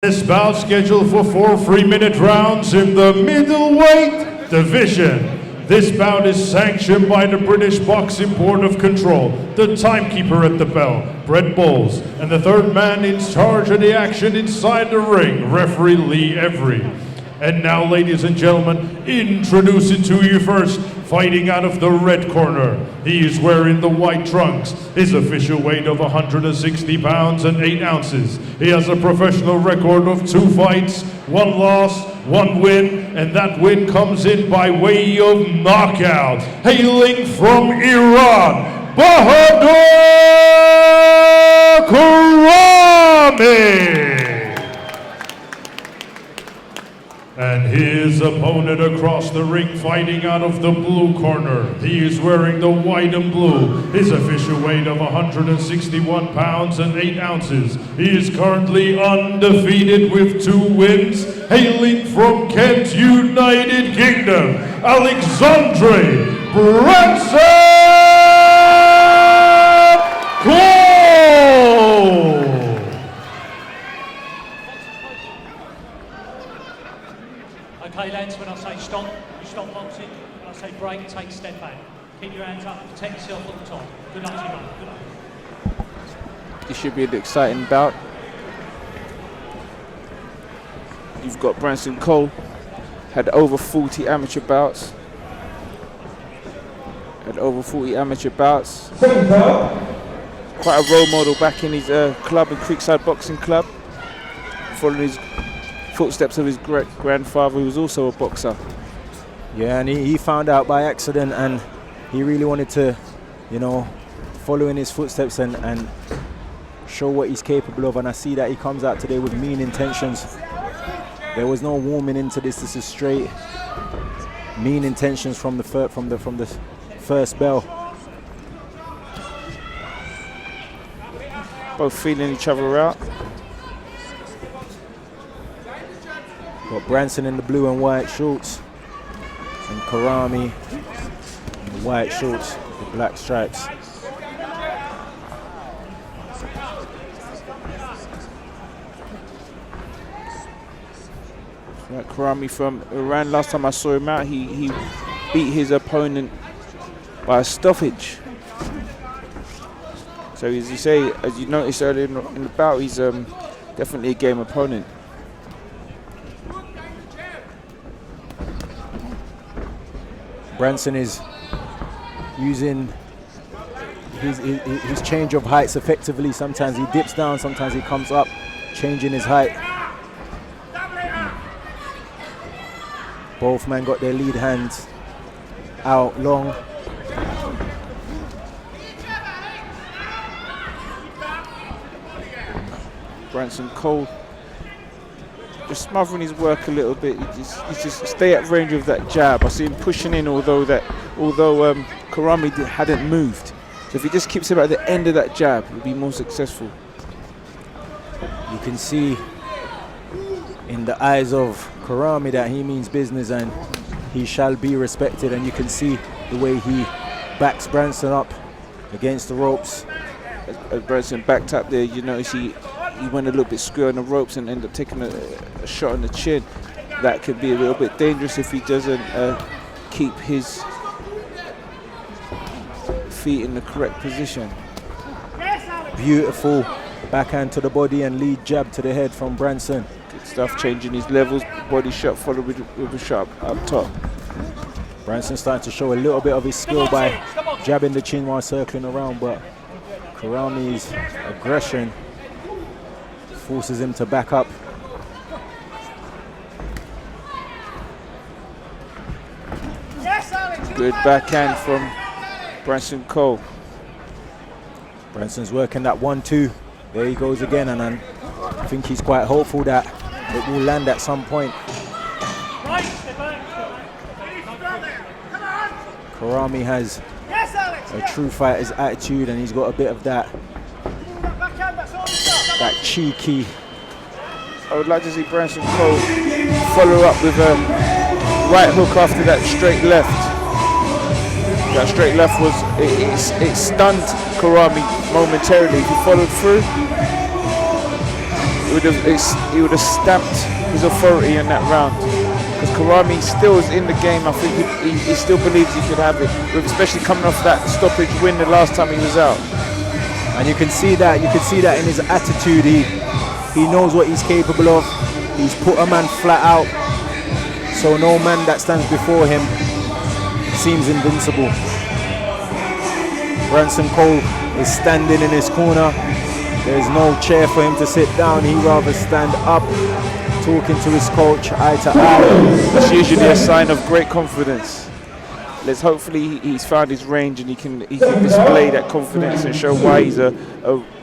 This bout scheduled for 4 3-minute rounds in the middleweight division. This bout is sanctioned by the British Boxing Board of Control, the timekeeper at the bell, Brett Bowles, and the third man in charge of the action inside the ring, referee Lee Every. And now, ladies and gentlemen, introducing to you first, fighting out of the red corner. He is wearing the white trunks. His official weight of 160 pounds and 8 ounces. He has a professional record of 2 fights, 1 loss, 1 win, and that win comes in by way of knockout. Hailing from Iran, Bahadur Karami! And his opponent across the ring, fighting out of the blue corner. He is wearing the white and blue. His official weight of 161 pounds and 8 ounces. He is currently undefeated with 2 wins. Hailing from Kent, United Kingdom, ALEXANDRE BRANSON! Okay, lads, when I say stop, you stop boxing. When I say break, take a step back. Keep your hands up, protect yourself all the time. Good luck to you, mate. Good luck. This should be an exciting bout. You've got Branson Cole, had over 40 amateur bouts. Quite a role model back in his club, in Creekside Boxing Club, following his footsteps of his great-grandfather, who was also a boxer. Yeah, and he found out by accident, and he really wanted to, you know, follow in his footsteps and show what he's capable of. And I see that he comes out today with mean intentions. There was no warming into this. This is straight mean intentions from the first bell. Both feeling each other out. Got Branson in the blue and white shorts, and Karami in the white shorts with black stripes. Right, Karami from Iran. Last time I saw him out, he beat his opponent by a stoppage. So as you say, as you noticed earlier in the bout, he's definitely a game opponent. Branson is using his change of heights effectively. Sometimes he dips down, sometimes he comes up, changing his height. Both men got their lead hands out long. Branson Cole just smothering his work a little bit. He just stay at range of that jab. I see him pushing in, although Karami hadn't moved. So if he just keeps him at the end of that jab, he'll be more successful. You can see in the eyes of Karami that he means business and he shall be respected. And you can see the way he backs Branson up against the ropes. As Branson backed up there, you notice he went a little bit square on the ropes and ended up taking a shot on the chin. That could be a little bit dangerous if he doesn't keep his feet in the correct position. Beautiful backhand to the body and lead jab to the head from Branson. Good stuff, changing his levels, body shot followed with a shot up top. Branson starting to show a little bit of his skill by jabbing the chin while circling around, but Karami's aggression forces him to back up. Good backhand from Branson Cole. Branson's working that 1-2. There he goes again, and I think he's quite hopeful that it will land at some point. Karami has a true fighter's attitude, and he's got a bit of that cheeky. I would like to see Branson Cole follow up with a right hook after that straight left. That straight left it stunned Karami momentarily. He followed through. he would have stamped his authority in that round. Because Karami still is in the game. I think he still believes he could have it, especially coming off that stoppage win the last time he was out. And you can see that in his attitude. He knows what he's capable of. He's put a man flat out, so no man that stands before him seems invincible. Branson Cole is standing in his corner. There's no chair for him to sit down. He rather stand up, talking to his coach eye to eye. That's usually a sign of great confidence. Let's hopefully he's found his range and he can display that confidence and show why he's a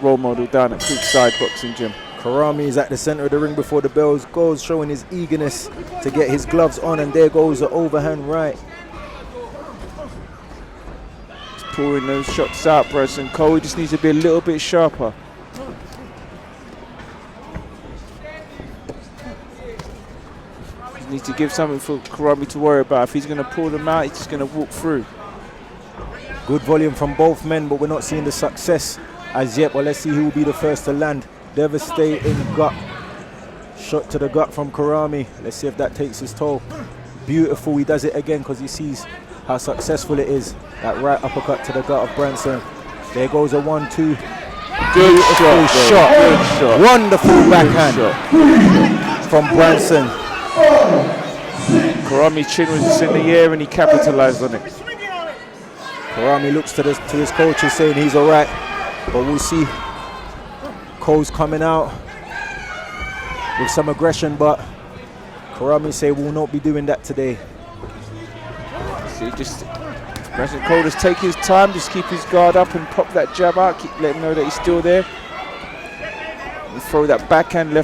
role model down at Creekside Boxing Gym. Karami is at the center of the ring before the bells goes, showing his eagerness to get his gloves on, and there goes the overhand right. He's pouring those shots out, Branson Cole. He just needs to be a little bit sharper. He needs to give something for Karami to worry about. If he's going to pull them out, he's just going to walk through. Good volume from both men, but we're not seeing the success as yet. But let's see who will be the first to land. Devastating gut shot to the gut from Karami. Let's see if that takes his toll. Beautiful. He does it again because he sees how successful it is. That right uppercut to the gut of Branson. There goes a 1-2. Good shot. Good shot. Wonderful backhand from Branson. Karami's chin was just in the air and he capitalized on it. Karami looks to his coaches saying he's all right, but we'll see. Cole's coming out with some aggression, but Karami say will not be doing that today. See, Branson Cole just take his time, just keep his guard up and pop that jab out, let him know that he's still there. And throw that backhand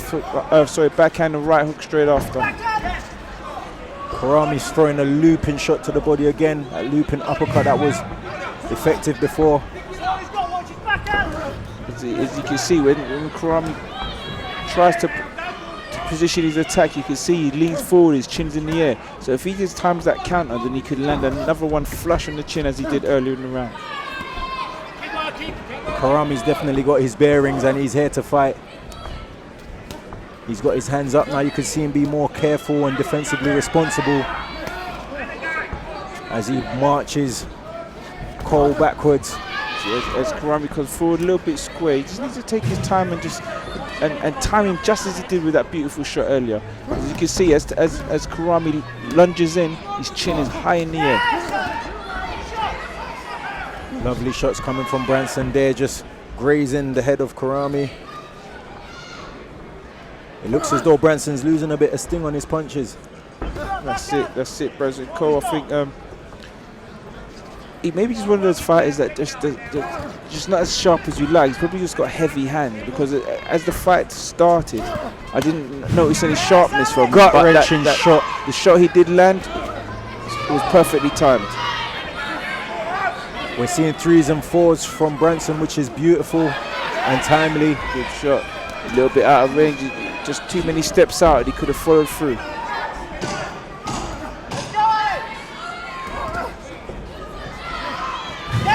backhand and right hook straight after. Karami's throwing a looping shot to the body again, a looping uppercut that was effective before. As you can see, when Karami tries to position his attack, you can see he leans forward, his chin's in the air. So if he just times that counter, then he could land another one flush on the chin as he did earlier in the round. Karami's definitely got his bearings and he's here to fight. He's got his hands up now. You can see him be more careful and defensively responsible as he marches Cole backwards. As Karami comes forward a little bit square, he just needs to take his time and time him just as he did with that beautiful shot earlier. As you can see, as Karami lunges in, his chin is high in the air. Lovely shots coming from Branson there, just grazing the head of Karami. It looks as though Branson's losing a bit of sting on his punches. That's it, Branson Cole. I think he maybe just one of those fighters that just not as sharp as you like. He's probably just got heavy hands, because as the fight started, I didn't notice any sharpness from him. Gut-wrenching shot. The shot he did land, it was perfectly timed. We're seeing 3s and 4s from Branson, which is beautiful and timely. Good shot. A little bit out of range, just too many steps out, and he could have followed through.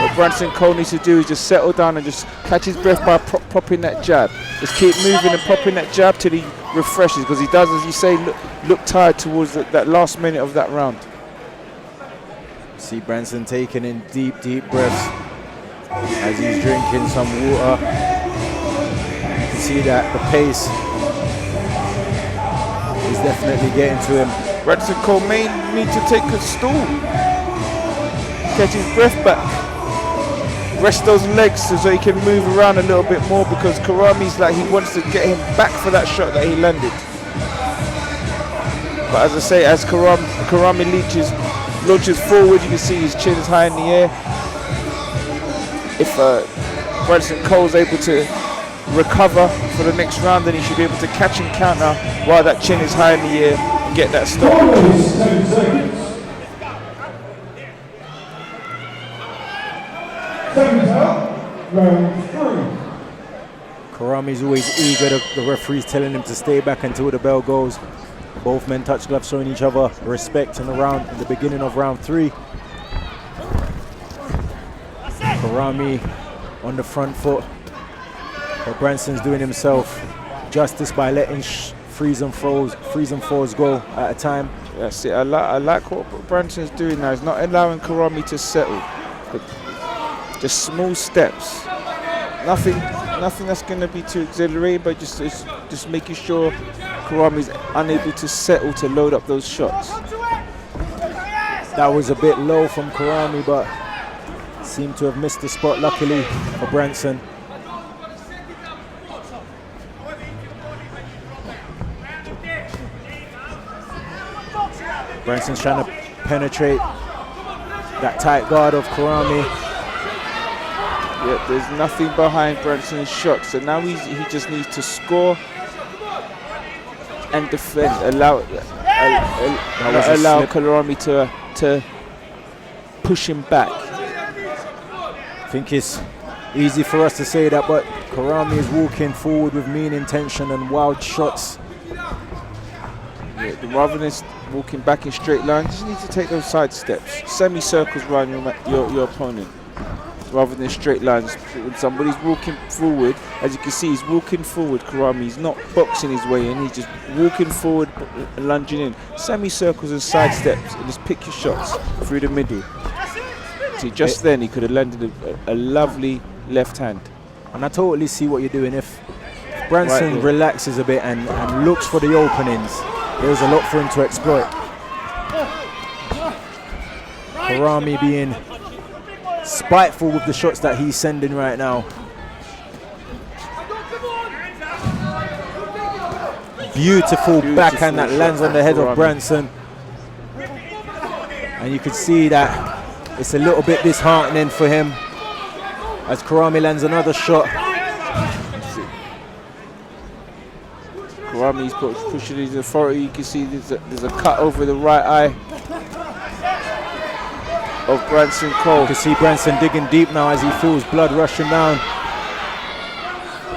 What Branson Cole needs to do is just settle down and just catch his breath by popping that jab. Just keep moving and popping that jab till he refreshes, because he does, as you say, look tired towards that last minute of that round. See Branson taking in deep breaths as he's drinking some water. You can see that the pace is definitely getting to him. Branson Cole may need to take a stool, catch his breath back, rest those legs so he can move around a little bit more, because Karami's like, he wants to get him back for that shot that he landed. But as I say, as Karami launches forward, you can see his chin is high in the air. If Branson Cole's able to recover for the next round, then he should be able to catch and counter while that chin is high in the air and get that stop. Karami's always eager. The referee's telling him to stay back until the bell goes. Both men touch gloves, showing each other respect in the beginning of round 3. Karami on the front foot, but Branson's doing himself justice by letting freeze and falls go at a time. That's it. I like what Branson's doing now. He's not allowing Karami to settle, but just small steps. Nothing that's going to be too exhilarating, but just making sure Karami's unable to settle to load up those shots. That was a bit low from Karami, but seemed to have missed the spot, luckily for Branson. Branson's trying to penetrate that tight guard of Karami. Yeah, there's nothing behind Branson's shot, so now he just needs to score and defend. Allow Karami to push him back. I think it's easy for us to say that, but Karami is walking forward with mean intention and wild shots. Yeah, rather than walking back in straight lines, you just need to take those side steps, semicircles around your opponent, rather than straight lines. When somebody's walking forward, as you can see, he's walking forward. Karami, he's not boxing his way in, he's just walking forward and lunging in. Semicircles and side steps, and just pick your shots through the middle. See, just then he could have landed a lovely left hand. And I totally see what you're doing. If Branson relaxes a bit and looks for the openings, there's a lot for him to exploit. Karami being spiteful with the shots that he's sending right now. Beautiful backhand that lands on the head of Branson. And you can see that it's a little bit disheartening for him as Karami lands another shot. Karami's pushing his authority. You can see there's a cut over the right eye of Branson Cole. You can see Branson digging deep now as he feels blood rushing down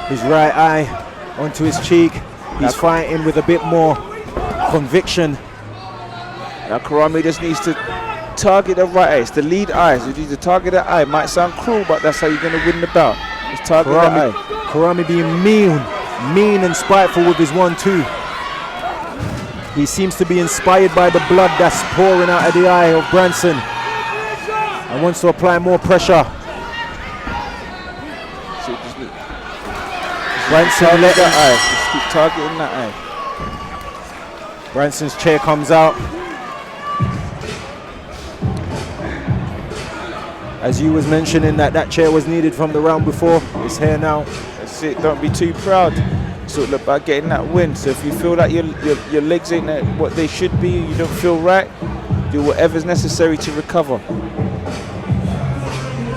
his right eye onto his cheek. He's fighting with a bit more conviction. Now Karami just needs to target the right eye. It's the lead eye. So you need to target the eye. Might sound cruel, but that's how you're going to win the bout. Just target the eye. Karami being mean and spiteful with his 1-2. He seems to be inspired by the blood that's pouring out of the eye of Branson and wants to apply more pressure. So Branson let that eye. Just keep targeting that eye. Branson's chair comes out. As you was mentioning that chair was needed from the round before, it's here now. That's it, don't be too proud. It's all about getting that win. So if you feel like your legs ain't what they should be, you don't feel right, do whatever's necessary to recover.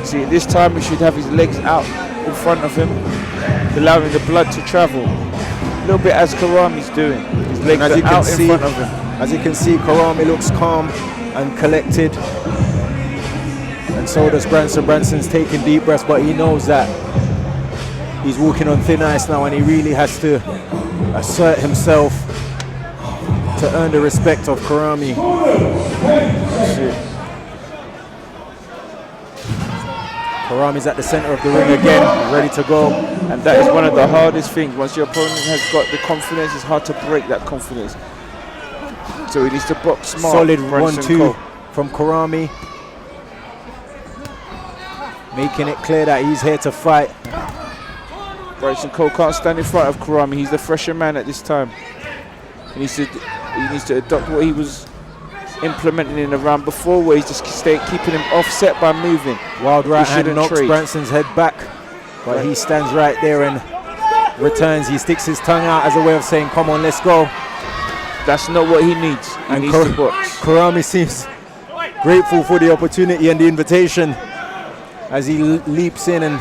See, this time he should have his legs out in front of him, allowing the blood to travel. A little bit as Karami's doing. His legs are out in front of him. As you can see, Karami looks calm and collected. And so does Branson. Branson's taking deep breaths, but he knows that he's walking on thin ice now and he really has to assert himself to earn the respect of Karami. Karami's at the center of the ring again, ready to go. And that is one of the hardest things. Once your opponent has got the confidence, it's hard to break that confidence. So he needs to box smart. Solid 1-2 from Karami, making it clear that he's here to fight. Branson Cole can't stand in front of Karami. He's the fresher man at this time. He needs to adopt what he was implementing in the round before, where he's just keeping him offset by moving. Wild right hand knocks Branson's head back, but he stands right there and returns. He sticks his tongue out as a way of saying, come on, let's go. That's not what he needs. He needs to box. Karami seems grateful for the opportunity and the invitation as he leaps in, and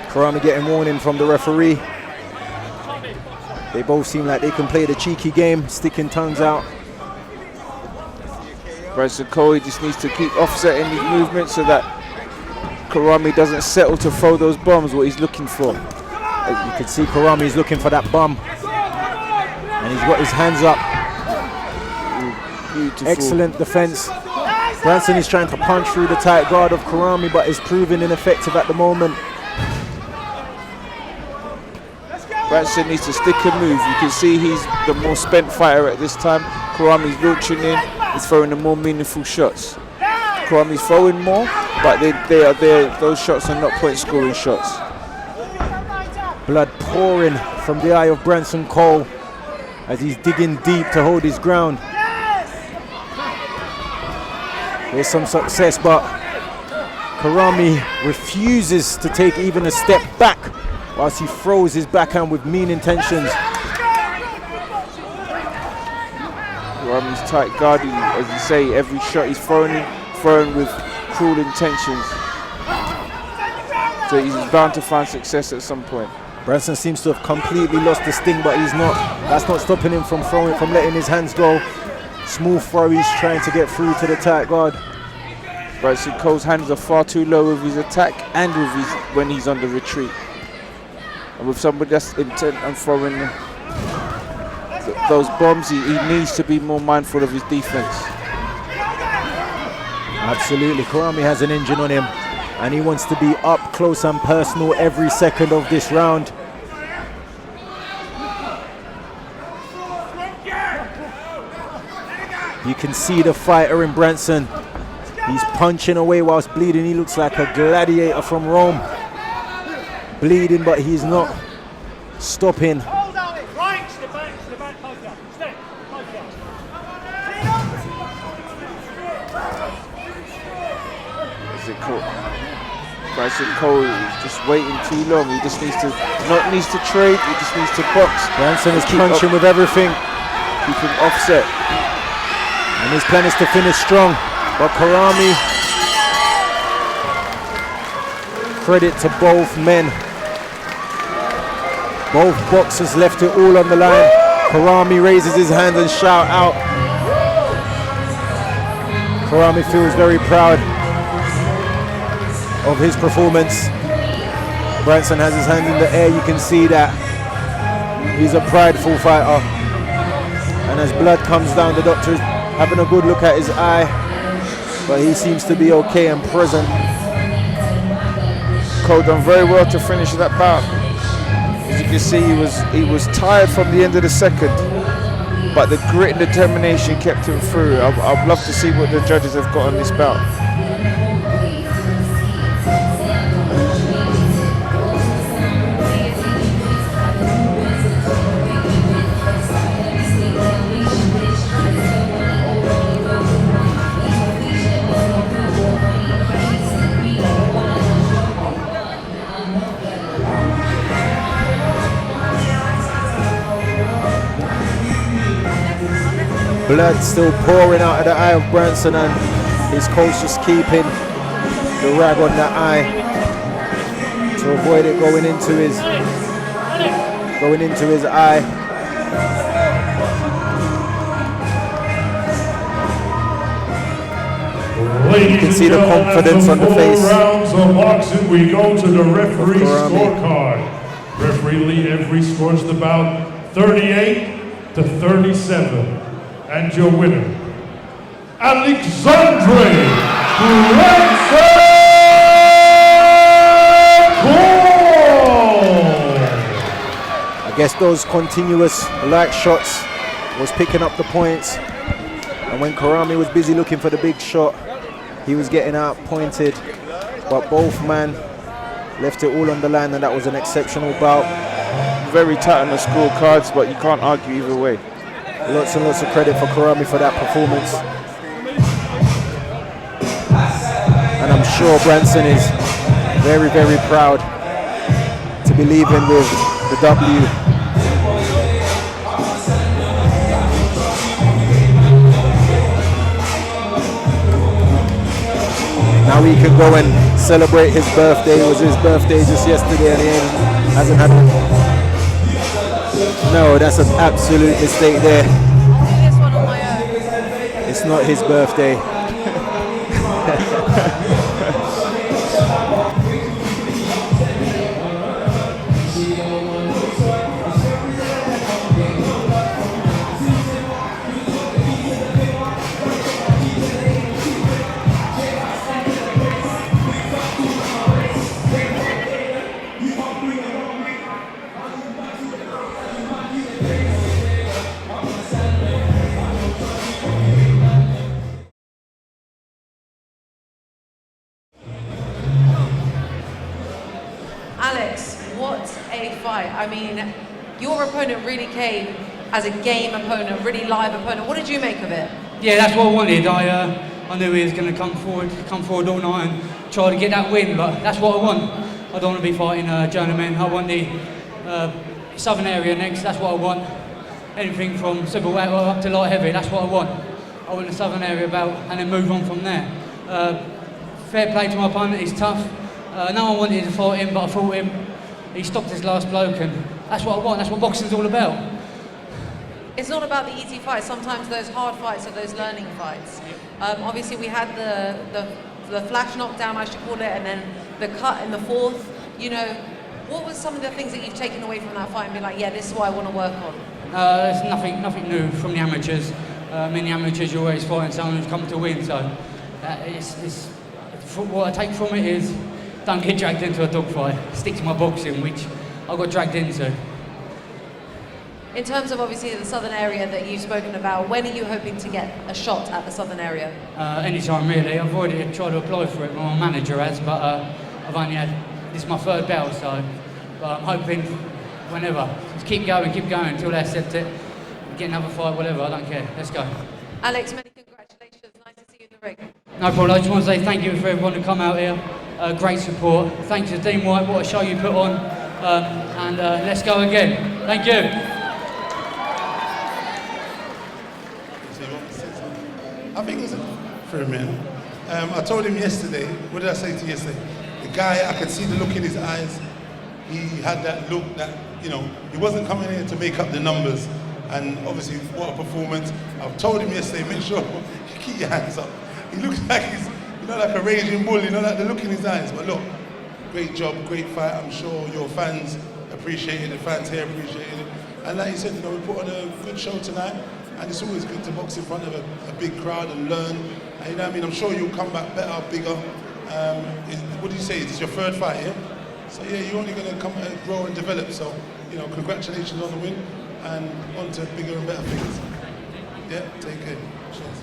Karami getting warning from the referee. They both seem like they can play the cheeky game, sticking tongues out. Branson Cole just needs to keep offsetting his movement so that Karami doesn't settle to throw those bombs, what he's looking for. You can see Karami's looking for that bomb. And he's got his hands up. Beautiful. Excellent defense. Branson is trying to punch through the tight guard of Karami, but is proving ineffective at the moment. Branson needs to stick and move. You can see he's the more spent fighter at this time. Karami's launching in, he's throwing the more meaningful shots. Karami's throwing more, but they are there. Those shots are not point scoring shots. Blood pouring from the eye of Branson Cole as he's digging deep to hold his ground. There's some success, but Karami refuses to take even a step back whilst he throws his backhand with mean intentions. Karami's tight guarding, as you say, every shot he's throwing with cruel intentions. So he's bound to find success at some point. Branson seems to have completely lost the sting, but he's not. That's not stopping him from throwing, from letting his hands go. Smooth throw, he's trying to get through to the tight guard. Branson Cole's hands are far too low with his attack and with his when he's on the retreat. And with somebody that's intent on throwing those bombs, he needs to be more mindful of his defense. Absolutely, Karami has an engine on him, and he wants to be up close and personal every second of this round. You can see the fighter in Branson. He's punching away whilst bleeding. He looks like a gladiator from Rome. Bleeding, but he's not stopping. Hold on it. Right, step back, poker. Step, poker. Is it cool? Branson Cole is just waiting too long. He just needs to trade. He just needs to box. Branson is punching with everything. Keep him offset. And his plan is to finish strong. But Karami, credit to both men. Both boxers left it all on the line. Karami raises his hand and shout out. Karami feels very proud of his performance. Branson has his hand in the air. You can see that he's a prideful fighter. And as blood comes down, the doctor is having a good look at his eye, but he seems to be okay and present. Cole done very well to finish that bout. As you can see, he was tired from the end of the second, but the grit and determination kept him through. I'd love to see what the judges have got on this bout. Blood still pouring out of the eye of Branson, and his coach just keeping the rag on the eye to avoid it going into his eye. Ladies, you can see the confidence on the face. Rounds of boxing, we go to the referee scorecard. Referee Lee Every scores the bout 38-37. And your winner, ALEXANDRE BRANSON. I guess those continuous light shots was picking up the points, and when Karami was busy looking for the big shot, he was getting out pointed, but both men left it all on the line, and that was an exceptional bout. Very tight on the scorecards, but you can't argue either way. Lots and lots of credit for Karami for that performance. And I'm sure Branson is very, very proud to be leaving with the W. Now he can go and celebrate his birthday. It was his birthday just yesterday and he hasn't had it. No, that's an absolute mistake there. It's not his birthday. fight. I mean, your opponent really came as a game opponent, really live opponent. What did you make of it? Yeah, that's what I wanted. I knew he was going to come forward all night and try to get that win, but that's what I want. I don't want to be fighting journeymen. I want the southern area next. That's what I want. Anything from super weight up to light heavy. That's what I want. I want the southern area belt and then move on from there. Fair play to my opponent. He's tough. No one wanted to fight him, but I fought him. He stopped his last bloke, and that's what I want. That's what boxing's all about. It's not about the easy fights. Sometimes those hard fights are those learning fights. Obviously, we had the flash knockdown, I should call it, and then the cut in the fourth. You know, what was some of the things that you've taken away from that fight and be like, yeah, this is what I want to work on? There's nothing new from the amateurs. In the amateurs, you're always fighting someone who's come to win. So, what I take from it is, don't get dragged into a dogfight. Stick to my boxing, which I got dragged into. In terms of obviously the southern area that you've spoken about, when are you hoping to get a shot at the southern area? Anytime really. I've already tried to apply for it, my manager has, but I've only had, this is my third belt, so but I'm hoping whenever. Just keep going until they accept it. Get another fight, whatever, I don't care. Let's go. Alex, many congratulations. Nice to see you in the ring. No problem. I just want to say thank you for everyone to come out here. Great support. Thanks to Dean White, what a show you put on. And let's go again. Thank you. I think it was for a minute. I told him yesterday, what did I say to you yesterday? The guy, I could see the look in his eyes. He had that look that, you know, he wasn't coming here to make up the numbers. And obviously, what a performance. I've told him yesterday, make sure you keep your hands up. He looks like he's, you know, like a raging bull, you know, like the look in his eyes. But look, great job, great fight. I'm sure your fans appreciated it, the fans here appreciated it. And like you said, you know, we put on a good show tonight. And it's always good to box in front of a big crowd and learn. And you know what I mean? I'm sure you'll come back better, bigger. What do you say? It's your third fight, yeah? So yeah, you're only going to come and grow and develop. So, you know, congratulations on the win and on to bigger and better things. Yeah, take care. Cheers.